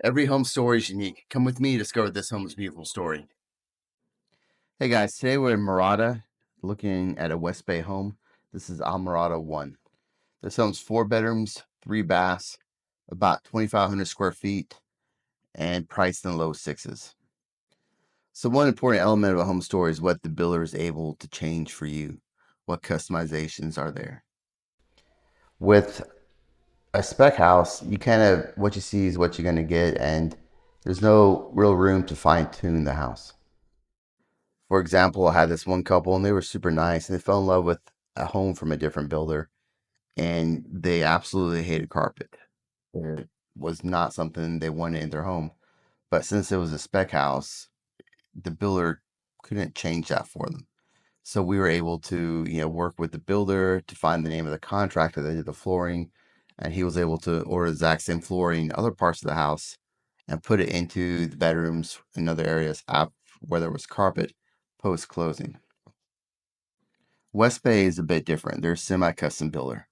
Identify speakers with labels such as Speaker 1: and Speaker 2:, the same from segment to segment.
Speaker 1: Every home story is unique. Come with me to discover this home's beautiful story. Hey guys, today we're in Mirada looking at a WestBay home. This is Islamorada 1. This home's 4 bedrooms, 3 baths, about 2,500 square feet, and priced in the low sixes. So one important element of a home story is what the builder is able to change for you. What customizations are there? With a spec house, you kind of, what you see is what you're going to get, and there's no real room to fine tune the house. For example, I had this one couple and they were super nice and they fell in love with a home from a different builder and they absolutely hated carpet. It was not something they wanted in their home. But since it was a spec house, the builder couldn't change that for them. So we were able to, work with the builder to find the name of the contractor that did the flooring, and he was able to order the exact same flooring in other parts of the house and put it into the bedrooms and other areas where there was carpet post closing. WestBay is a bit different. They're a semi-custom builder.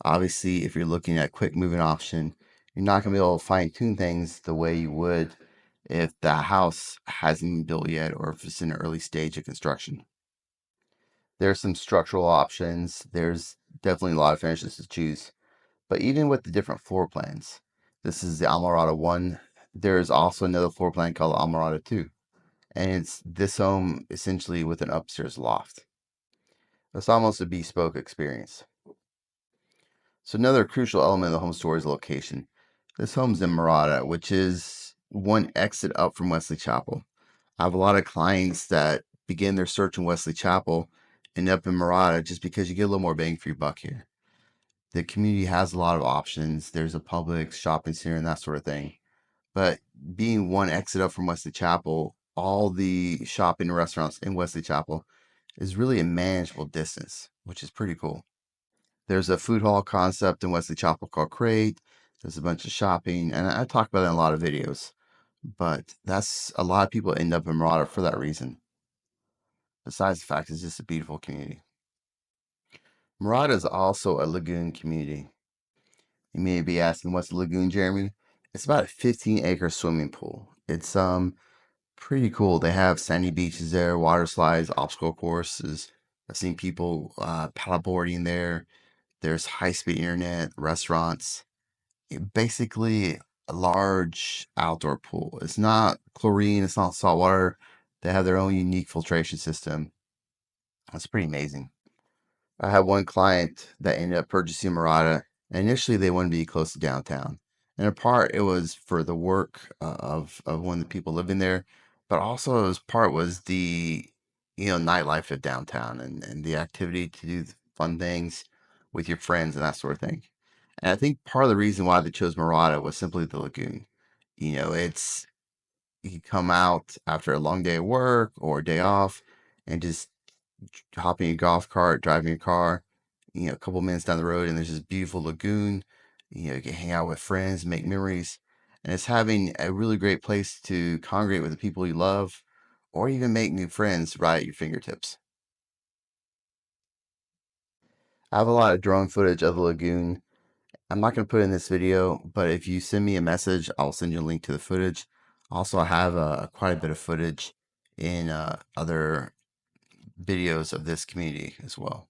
Speaker 1: Obviously, if you're looking at a quick moving option, you're not going to be able to fine tune things the way you would if the house hasn't been built yet or if it's in an early stage of construction. There's some structural options. There's definitely a lot of finishes to choose. But even with the different floor plans, this is the Islamorada 1. There's also another floor plan called Islamorada 2. And it's this home essentially with an upstairs loft. It's almost a bespoke experience. So another crucial element of the home story is location. This home's in Mirada, which is one exit up from Wesley Chapel. I have a lot of clients that begin their search in Wesley Chapel and up in Mirada just because you get a little more bang for your buck here. The community has a lot of options. There's a Publix, shopping center, and that sort of thing. But being one exit up from Wesley Chapel, all the shopping and restaurants in Wesley Chapel is really a manageable distance, which is pretty cool. There's a food hall concept in Wesley Chapel called Crate. There's a bunch of shopping, and I talk about it in a lot of videos. But that's a lot of people end up in Mirada for that reason. Besides the fact it's just a beautiful community. Mirada is also a lagoon community. You may be asking, what's a lagoon, Jeremy? It's about a 15-acre swimming pool. It's pretty cool. They have sandy beaches there, water slides, obstacle courses. I've seen people paddleboarding there. There's high-speed internet, restaurants. Basically a large outdoor pool. It's not chlorine, it's not salt water. They have their own unique filtration system. That's pretty amazing. I had one client that ended up purchasing Mirada, and initially they wanted to be close to downtown. And in part, it was for the work of one of the people living there, but also as part was the nightlife of downtown and the activity to do fun things with your friends and that sort of thing. And I think part of the reason why they chose Mirada was simply the lagoon. It's you come out after a long day of work or a day off and just hop in your golf cart, driving your car, a couple minutes down the road, and there's this beautiful lagoon. You can hang out with friends, make memories, and it's having a really great place to congregate with the people you love, or even make new friends right at your fingertips. I have a lot of drone footage of the lagoon. I'm not going to put it in this video, but if you send me a message, I'll send you a link to the footage. Also, I have quite a bit of footage in other videos of this community as well.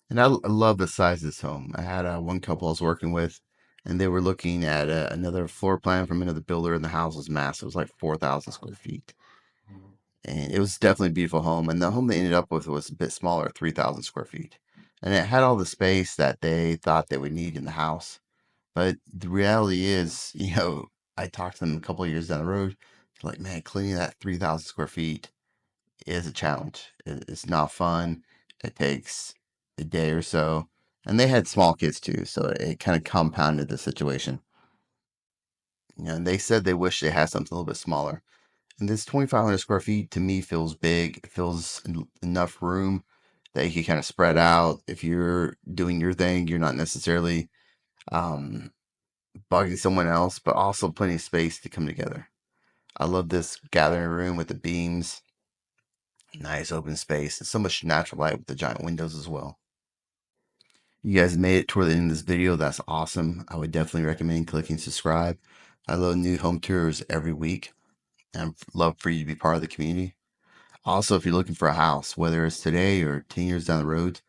Speaker 1: And I love the size of this home. I had one couple I was working with, and they were looking at another floor plan from another builder, and the house was massive. It was like 4,000 square feet. And it was definitely a beautiful home. And the home they ended up with was a bit smaller, 3,000 square feet. And it had all the space that they thought they would need in the house. But the reality is, I talked to them a couple of years down the road. Like, man, cleaning that 3,000 square feet is a challenge. It's not fun. It takes a day or so. And they had small kids too, so it kind of compounded the situation. And they said they wish they had something a little bit smaller. And this 2,500 square feet to me feels big. It feels enough room that you can kind of spread out. If you're doing your thing, you're not necessarily um, bugging someone else, but also plenty of space to come together. I love this gathering room with the beams. Nice open space and so much natural light with the giant windows as well. You guys made it toward the end of this video. That's awesome. I would definitely recommend clicking subscribe I love new home tours every week and love for you to be part of the community. Also, if you're looking for a house, whether it's today or 10 years down the road,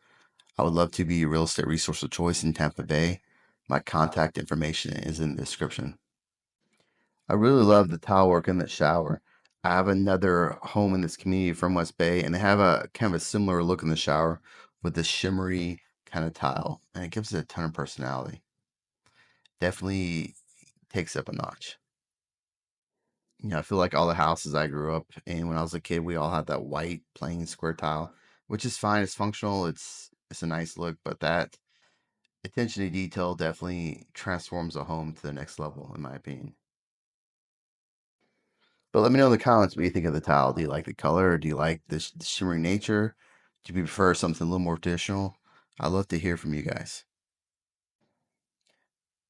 Speaker 1: I would love to be your real estate resource of choice in Tampa Bay. My contact information is in the description. I really love the tile work in the shower. I have another home in this community from West Bay, and they have a kind of a similar look in the shower with this shimmery kind of tile, and it gives it a ton of personality. Definitely takes up a notch. I feel like all the houses I grew up in when I was a kid, we all had that white plain square tile, which is fine. It's functional. It's a nice look, but that attention to detail definitely transforms a home to the next level, in my opinion. But let me know in the comments what you think of the tile. Do you like the color? Or do you like the shimmering nature? Do you prefer something a little more traditional? I'd love to hear from you guys.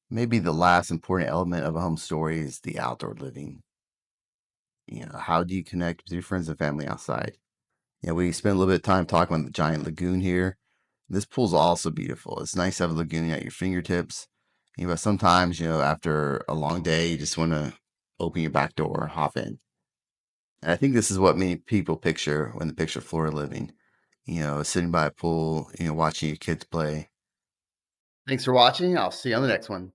Speaker 1: Maybe the last important element of a home story is the outdoor living. How do you connect with your friends and family outside? We spent a little bit of time talking about the giant lagoon here. This pool's also beautiful. It's nice to have a lagoon at your fingertips. But sometimes, after a long day, you just want to open your back door, hop in. And I think this is what many people picture when they picture Florida living. Sitting by a pool, watching your kids play. Thanks for watching. I'll see you on the next one.